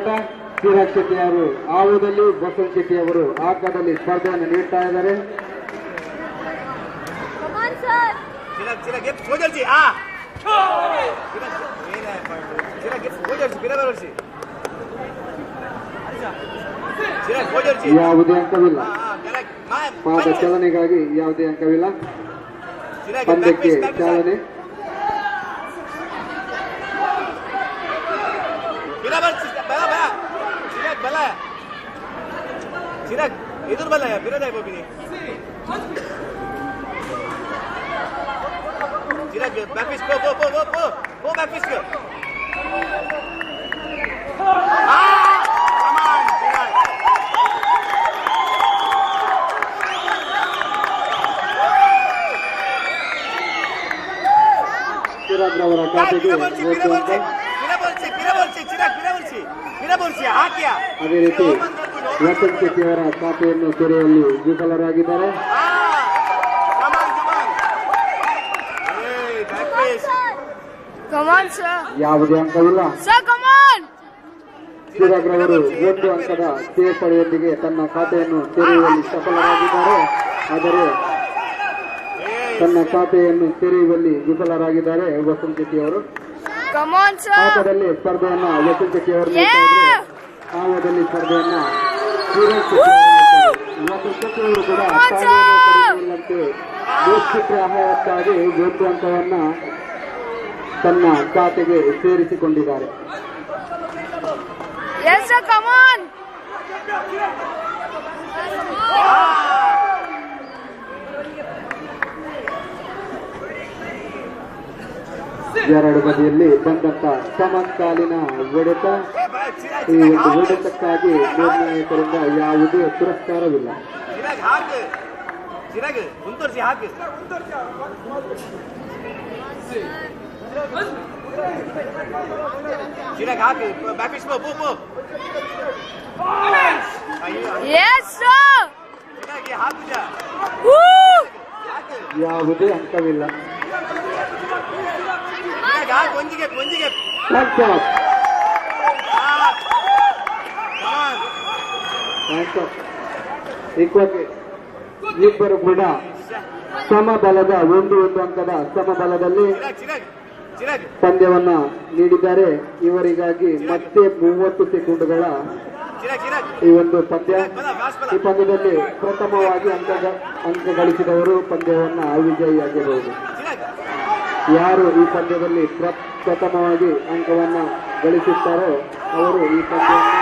ಹೋರಾಟ. ಚಿರಾಗ್ ಶೆಟ್ಟಿ ಅವರು ಆವುದಲ್ಲಿ, ಬಸವನ್ ಶೆಟ್ಟಿ ಅವರು ಆಕದಲ್ಲಿ ಸ್ಪರ್ಧೆಯನ್ನು ನೀಡ್ತಾ ಇದ್ದಾರೆ. ಯಾವುದೇ ಅಂಕವಿಲ್ಲ. ಪಾದ ಚಲನೆಗಾಗಿ ಯಾವುದೇ ಅಂಕವಿಲ್ಲ. ಪಂದ್ಯಕ್ಕೆ ಚಾಲನೆ. चिराग इधर बल्ला है फिर जाए बबिनी Chirag back pitch go back pitch go come on Chirag Chirag ರವರ ಖಾತೆಗೆ ಅದೇ ರೀತಿ ವಸಂತ್ ಶೆಟ್ಟಿ ಅವರ ಖಾತೆಯನ್ನು ತೆರೆಯುವಲ್ಲಿ ವಿಫಲರಾಗಿದ್ದಾರೆ. ಯಾವುದೇ ಅಂಕವಿಲ್ಲ. ಚಿರಾಗ್ ರವರು 1 ಅಂಕದ ಸೇರ್ಪಡೆಯೊಂದಿಗೆ ತನ್ನ ಖಾತೆಯನ್ನು ತೆರೆಯುವಲ್ಲಿ ಸಫಲರಾಗಿದ್ದಾರೆ. ಆದರೆ ತನ್ನ ಖಾತೆಯನ್ನು ತೆರೆಯುವಲ್ಲಿ ವಿಫಲರಾಗಿದ್ದಾರೆ ವಸಂತ್ ಶೆಟ್ಟಿ ಅವರು. ಆಟದಲ್ಲಿ ಸ್ಪರ್ಧೆಯನ್ನ ವಸಂತ್ ಶೆಟ್ಟಿ ಅವರು ಆವದಲ್ಲಿ ಸ್ಪರ್ಧೆಯನ್ನ ವಸಂತ್ ಶೆಟ್ಟಿ ಅವರು ಕೂಡ ಇಲ್ಲಂತೆ ಗೋಷ್ಠಿತ್ರ ಆಹಾರಕ್ಕಾಗಿ 1 ಅಂಕವನ್ನ ತನ್ನ ಖಾತೆಗೆ ಸೇರಿಸಿಕೊಂಡಿದ್ದಾರೆ. ಎರಡು ಬದಿಯಲ್ಲಿ ಬಂದಂತ ಸಮಕಾಲೀನ ಹೊಡೆತ. ಈ ಒಂದು ಹೊಡೆತಕ್ಕಾಗಿ ನಿರ್ಣಾಯಕರಿಂದ ಯಾವುದೇ ಪುರಸ್ಕಾರವಿಲ್ಲ. ಯಾವುದೇ ಅಂಕವಿಲ್ಲ. ಇಬ್ಬರು ಕೂಡ ಸಮಬಲದ 1 ಅಂಕದ ಸಮಬಲದಲ್ಲಿ ಪಂದ್ಯವನ್ನ ನೀಡಿದ್ದಾರೆ. ಇವರಿಗಾಗಿ ಮತ್ತೆ 30 ಸೆಕೆಂಡುಗಳ ಈ ಒಂದು ಪಂದ್ಯ. ಈ ಪಂದ್ಯದಲ್ಲಿ ಪ್ರಥಮವಾಗಿ ಅಂಕ ಗಳಿಸಿದವರು ಪಂದ್ಯವನ್ನ ವಿಜಯಿಯಾಗಿರಬಹುದು. ಯಾರು ಈ ಪಂದ್ಯದಲ್ಲಿ ಪ್ರಥಮವಾಗಿ ಅಂಕವನ್ನ ಗಳಿಸುತ್ತಾರೋ ಅವರು ಈ ಪಂದ್ಯವನ್ನು